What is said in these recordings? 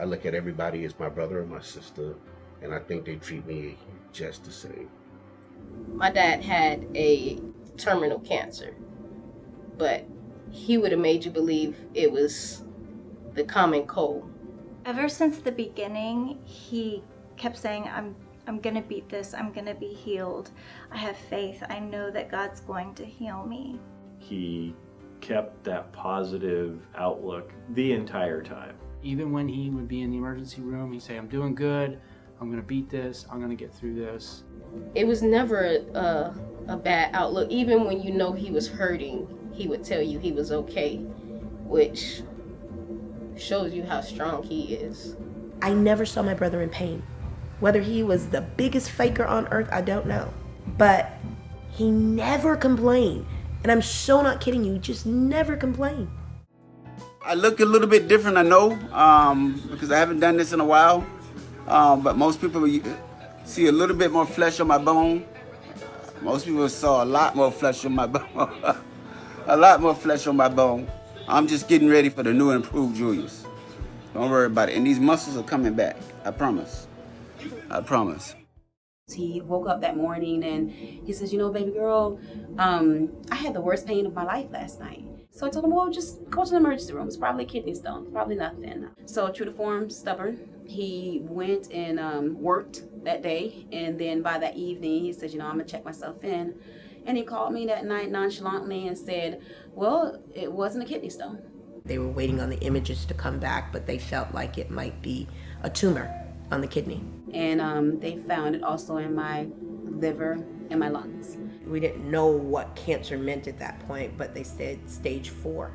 I look at everybody as my brother and my sister, and I think they treat me just the same. My dad had a terminal cancer, but he would have made you believe it was the common cold. Ever since the beginning, he kept saying, I'm gonna beat this, I'm gonna be healed. I have faith, I know that God's going to heal me. He kept that positive outlook the entire time. Even when he would be in the emergency room, he'd say, I'm doing good, I'm gonna beat this, I'm gonna get through this. It was never a bad outlook. Even when you know he was hurting, he would tell you he was okay, which shows you how strong he is. I never saw my brother in pain. Whether he was the biggest faker on earth, I don't know. But he never complained. And I'm so not kidding you, just never complained. I look a little bit different, I know, because I haven't done this in a while. But most people see a little bit more flesh on my bone. Most people saw a lot more flesh on my bone. A lot more flesh on my bone. I'm just getting ready for the new and improved Julius. Don't worry about it. And these muscles are coming back. I promise. I promise. He woke up that morning and he says, you know, baby girl, I had the worst pain of my life last night. So I told him, well, just go to the emergency room. It's probably a kidney stone. It's probably nothing. So true to form, stubborn. He went and worked that day. And then by that evening, he said, you know, I'm going to check myself in. And he called me that night nonchalantly and said, well, it wasn't a kidney stone. They were waiting on the images to come back, but they felt like it might be a tumor on the kidney. And they found it also in my liver and my lungs. We didn't know what cancer meant at that point, but they said stage 4.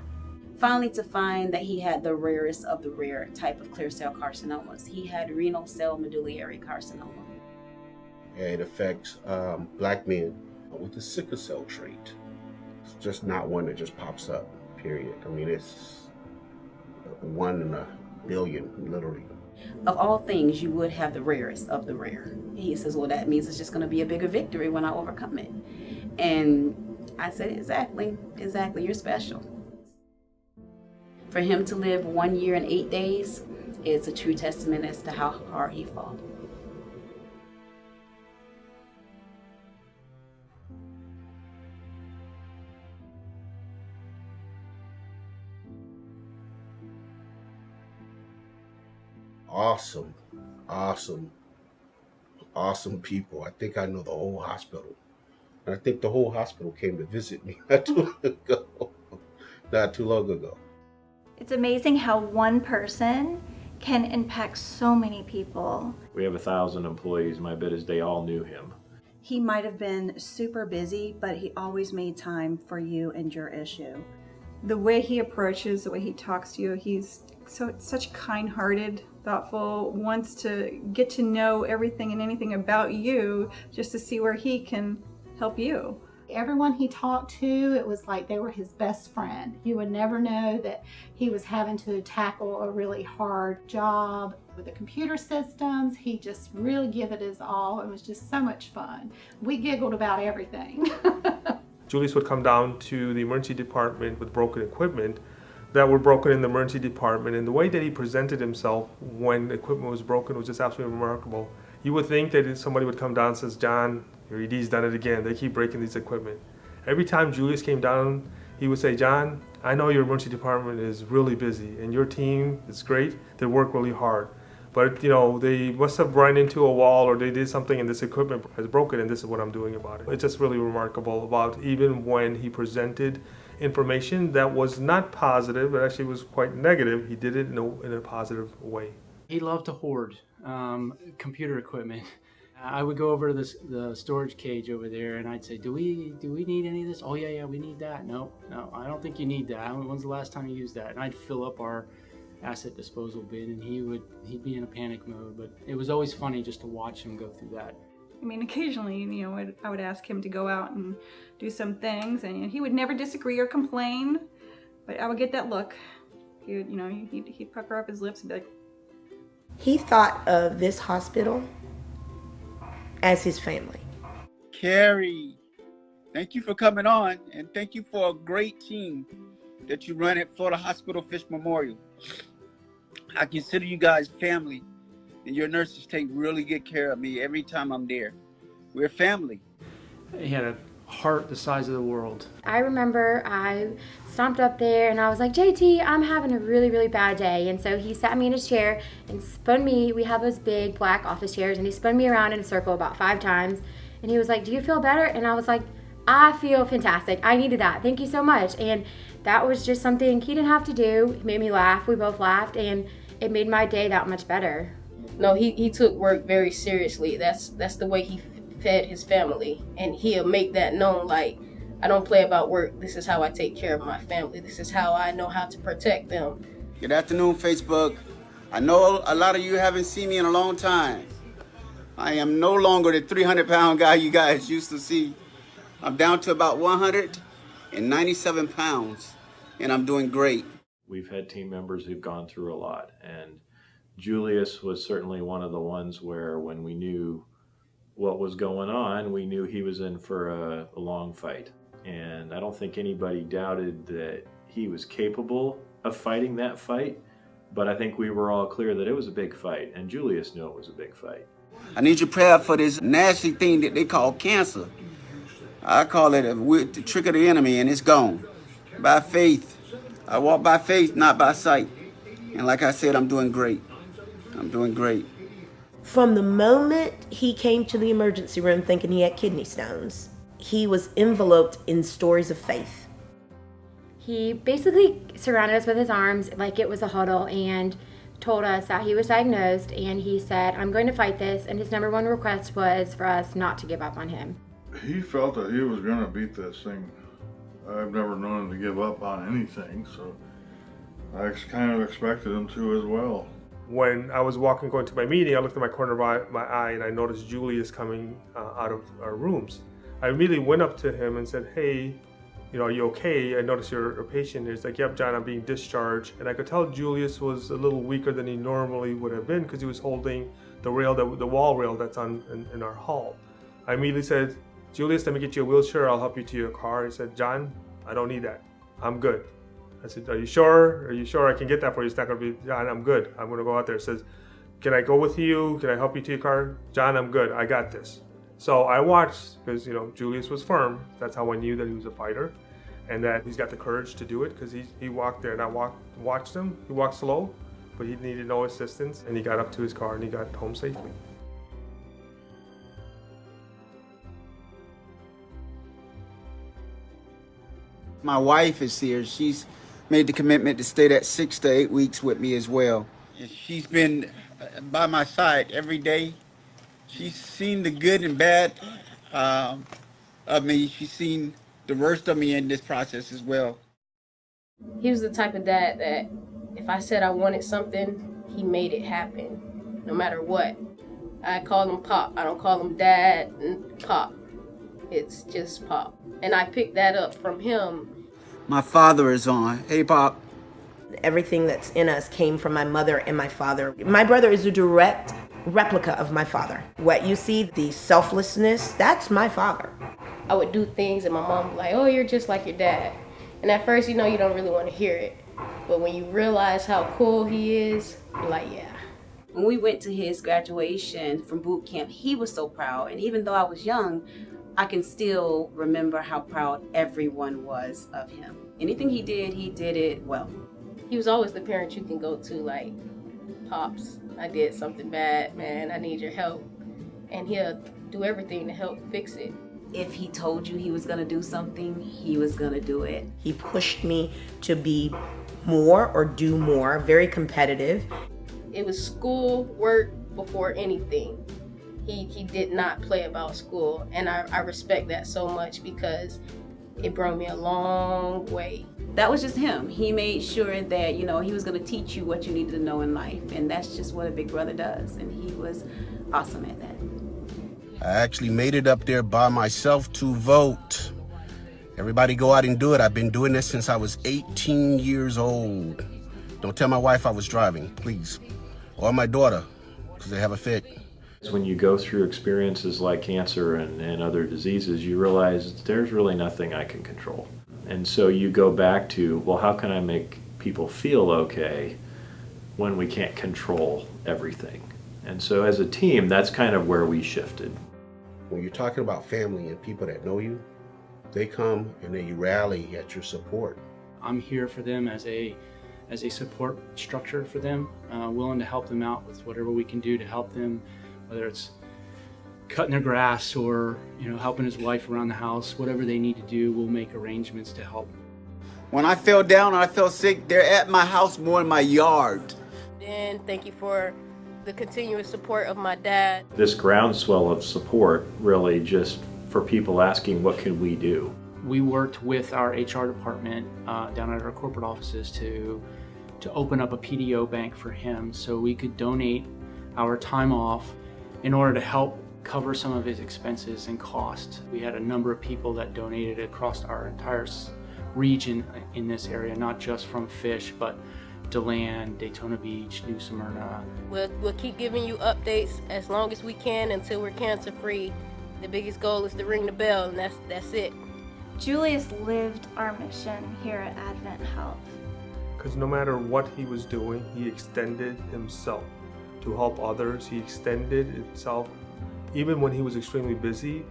Finally, to find that he had the rarest of the rare type of clear cell carcinomas. He had renal cell medullary carcinoma. It affects black men with the sickle cell trait. It's just not one that just pops up, period. I mean, it's 1 in a billion, literally. Of all things, you would have the rarest of the rare. He says, well, that means it's just going to be a bigger victory when I overcome it. And I said, exactly, you're special. For him to live 1 year and 8 days is a true testament as to how hard he fought. Awesome people. I think I know the whole hospital. And I think the whole hospital came to visit me not too long ago. It's amazing how one person can impact so many people. We have 1,000 employees. My bet is they all knew him. He might have been super busy, but he always made time for you and your issue. The way he approaches, the way he talks to you, he's such kind-hearted, thoughtful, wants to get to know everything and anything about you just to see where he can help you. Everyone he talked to, it was like they were his best friend. You would never know that he was having to tackle a really hard job with the computer systems. He just really gave it his all. It was just so much fun. We giggled about everything. Julius would come down to the emergency department with broken equipment that were broken in the emergency department, and the way that he presented himself when the equipment was broken was just absolutely remarkable. You would think that somebody would come down and says, John, your ED's done it again. They keep breaking these equipment. Every time Julius came down, he would say, John, I know your emergency department is really busy and your team is great. They work really hard. But, you know, they must have run into a wall or they did something and this equipment has broken and this is what I'm doing about it. It's just really remarkable about even when he presented information that was not positive, but actually was quite negative, he did it in a positive way. He loved to hoard computer equipment. I would go over to the storage cage over there and I'd say, do we need any of this? Oh yeah, we need that. No, I don't think you need that. When's the last time you used that? And I'd fill up our asset disposal bin and he'd be in a panic mode, but it was always funny just to watch him go through that. I mean, occasionally, you know, I would ask him to go out and do some things, and he would never disagree or complain, but I would get that look. He'd pucker up his lips and be like... He thought of this hospital as his family. Carrie, thank you for coming on, and thank you for a great team that you run at Florida Hospital Fish Memorial. I consider you guys family, and your nurses take really good care of me every time I'm there. We're family. He had a heart the size of the world. I remember I stomped up there and I was like, JT, I'm having a really, really bad day. And so he sat me in his chair and spun me. We have those big black office chairs, and he spun me around in a circle about 5 times. And he was like, do you feel better? And I was like, I feel fantastic. I needed that. Thank you so much. And that was just something he didn't have to do. He made me laugh. We both laughed, and it made my day that much better. No, he took work very seriously. That's the way he fed his family, and he'll make that known. Like, I don't play about work. This is how I take care of my family. This is how I know how to protect them. Good afternoon, Facebook. I know a lot of you haven't seen me in a long time. I am no longer the 300-pound guy you guys used to see. I'm down to about 197 pounds, and I'm doing great. We've had team members who've gone through a lot, and Julius was certainly one of the ones where when we knew what was going on, we knew he was in for a long fight. And I don't think anybody doubted that he was capable of fighting that fight, but I think we were all clear that it was a big fight, and Julius knew it was a big fight. I need your prayer for this nasty thing that they call cancer. I call it the trick of the enemy, and it's gone. By faith. I walk by faith, not by sight. And like I said, I'm doing great. I'm doing great. From the moment he came to the emergency room thinking he had kidney stones, he was enveloped in stories of faith. He basically surrounded us with his arms like it was a huddle and told us that he was diagnosed, and he said, I'm going to fight this, and his number one request was for us not to give up on him. He felt that he was going to beat this thing. I've never known him to give up on anything, so I kind of expected him to as well. When I was going to my meeting, I looked at my corner of my eye and I noticed Julius coming out of our rooms. I immediately went up to him and said, hey, are you okay? I noticed you're a patient. He's like, yep, John, I'm being discharged. And I could tell Julius was a little weaker than he normally would have been because he was holding the wall rail that's in our hall. I immediately said, Julius, let me get you a wheelchair. I'll help you to your car. He said, John, I don't need that. I'm good. I said, are you sure? Are you sure I can get that for you? It's not going to be, John, I'm good. I'm going to go out there. It says, can I go with you? Can I help you to your car? John, I'm good. I got this. So I watched because, Julius was firm. That's how I knew that he was a fighter and that he's got the courage to do it because he walked there and I watched him. He walked slow, but he needed no assistance and he got up to his car and he got home safely. My wife is here. She's made the commitment to stay that 6 to 8 weeks with me as well. She's been by my side every day. She's seen the good and bad of me. She's seen the worst of me in this process as well. He was the type of dad that if I said I wanted something, he made it happen, no matter what. I call him Pop. I don't call him Dad and Pop. It's just Pop. And I picked that up from him. My father is on. Hey, Pop. Everything that's in us came from my mother and my father. My brother is a direct replica of my father. What you see, the selflessness, that's my father. I would do things and my mom would be like, oh, you're just like your dad. And at first, you don't really want to hear it. But when you realize how cool he is, you're like, yeah. When we went to his graduation from boot camp, he was so proud. And even though I was young, I can still remember how proud everyone was of him. Anything he did it well. He was always the parent you can go to, like, Pops, I did something bad, man, I need your help. And he'll do everything to help fix it. If he told you he was gonna do something, he was gonna do it. He pushed me to be more or do more, very competitive. It was school, work before anything. He did not play about school, and I respect that so much because it brought me a long way. That was just him. He made sure that, he was going to teach you what you needed to know in life, and that's just what a big brother does, and he was awesome at that. I actually made it up there by myself to vote. Everybody go out and do it. I've been doing this since I was 18 years old. Don't tell my wife I was driving, please. Or my daughter, because they have a fit. When you go through experiences like cancer and other diseases, you realize there's really nothing I can control. And so you go back to, well, how can I make people feel okay? when we can't control everything. And so as a team, that's kind of where we shifted. When you're talking about family and people that know you, they come and they rally at your support. I'm here for them as a support structure for them, willing to help them out with whatever we can do to help them, whether it's cutting their grass or helping his wife around the house. Whatever they need to do, we'll make arrangements to help. When I fell down and I felt sick, they're at my house more in my yard. And thank you for the continuous support of my dad. This groundswell of support really just for people asking, what can we do? We worked with our HR department down at our corporate offices to open up a PDO bank for him so we could donate our time off in order to help cover some of his expenses and costs. We had a number of people that donated across our entire region in this area, not just from Fish, but DeLand, Daytona Beach, New Smyrna. We'll keep giving you updates as long as we can until we're cancer free. The biggest goal is to ring the bell, and that's it. Julius lived our mission here at Advent Health. Because no matter what he was doing, he extended himself to help others. He extended himself even when he was extremely busy.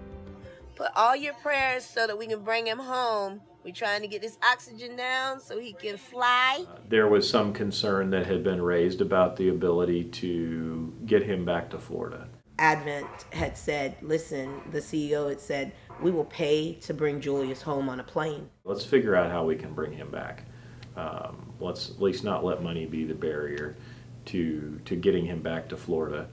Put all your prayers so that we can bring him home. We're trying to get this oxygen down so he can fly. There was some concern that had been raised about the ability to get him back to Florida. Advent had said, listen, the CEO had said, we will pay to bring Julius home on a plane. Let's figure out how we can bring him back. Let's at least not let money be the barrier to getting him back to Florida.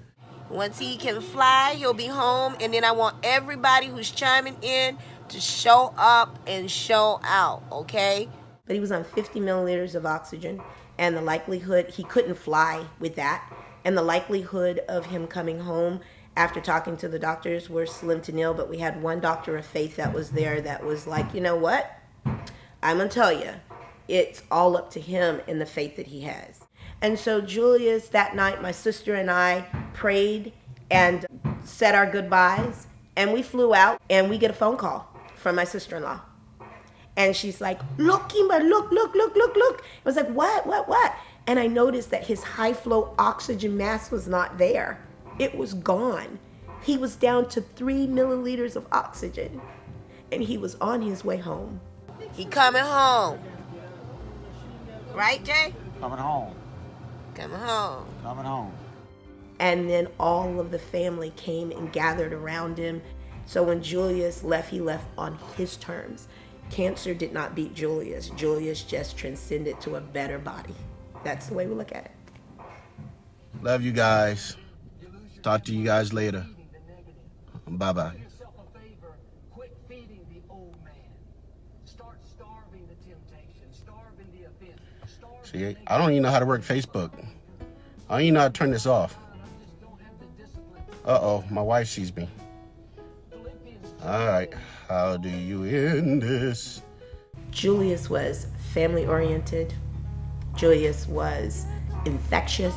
Once he can fly, he'll be home, and then I want everybody who's chiming in to show up and show out, okay? But he was on 50 milliliters of oxygen, and the likelihood, he couldn't fly with that, and the likelihood of him coming home after talking to the doctors were slim to nil. But we had one doctor of faith that was there that was like, you know what? I'm gonna tell you, it's all up to him and the faith that he has. And so Julius, that night, my sister and I prayed and said our goodbyes, and we flew out, and we get a phone call from my sister-in-law. And she's like, look, Kimba, look. I was like, what? And I noticed that his high flow oxygen mask was not there. It was gone. He was down to 3 milliliters of oxygen, and he was on his way home. He coming home. Right, Jay? Coming home. Coming home. Coming home. And then all of the family came and gathered around him. So when Julius left, he left on his terms. Cancer did not beat Julius. Julius just transcended to a better body. That's the way we look at it. Love you guys. Talk to you guys later. Bye-bye. See, I don't even know how to work Facebook. I don't even know how to turn this off. Uh-oh, my wife sees me. All right, how do you end this? Julius was family-oriented. Julius was infectious.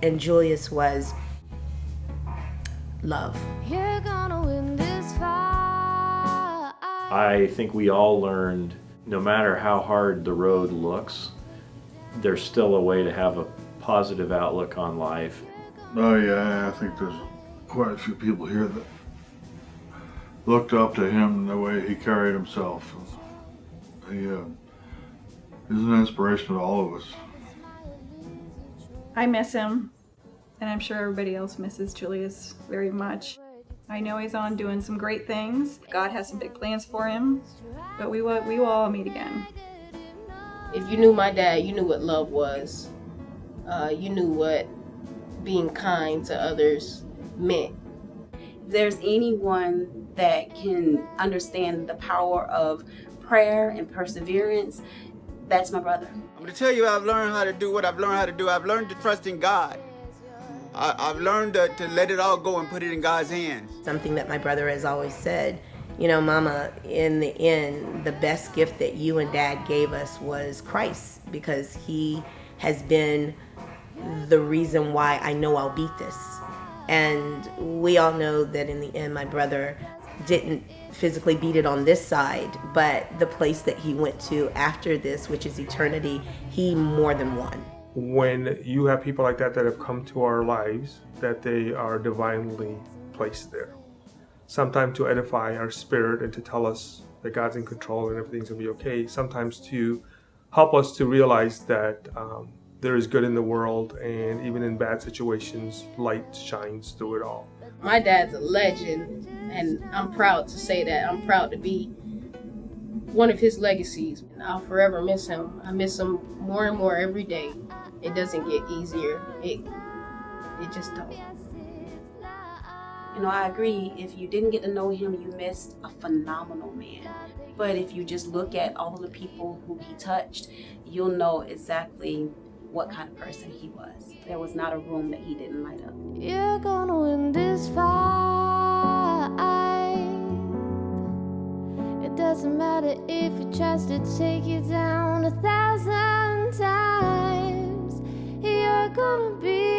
And Julius was love. You're gonna win this fight. I think we all learned, no matter how hard the road looks, there's still a way to have a positive outlook on life. Oh yeah, I think there's quite a few people here that looked up to him and the way he carried himself. He is an inspiration to all of us. I miss him, and I'm sure everybody else misses Julius very much. I know he's on doing some great things. God has some big plans for him, but we will all meet again. If you knew my dad, you knew what love was. You knew what being kind to others meant. If there's anyone that can understand the power of prayer and perseverance, that's my brother. I'm gonna tell you, I've learned how to do what I've learned how to do. I've learned to trust in God. I've learned to let it all go and put it in God's hands. Something that my brother has always said, you know, Mama, in the end, the best gift that you and Dad gave us was Christ, because he has been the reason why I know I'll beat this. And we all know that in the end, my brother didn't physically beat it on this side, but the place that he went to after this, which is eternity, he more than won. when you have people like that that have come to our lives, that they are divinely placed there. Sometimes to edify our spirit and to tell us that God's in control and everything's going to be okay. Sometimes to help us to realize that there is good in the world, and even in bad situations, light shines through it all. My dad's a legend, and I'm proud to say that. I'm proud to be one of his legacies. I'll forever miss him. I miss him more and more every day. It doesn't get easier. It just don't. You know, I agree. If you didn't get to know him, you missed a phenomenal man. But if you just look at all of the people who he touched, you'll know exactly what kind of person he was. There was not a room that he didn't light up. You're gonna win this fight. It doesn't matter if he tries to take you down 1,000 times. You're gonna be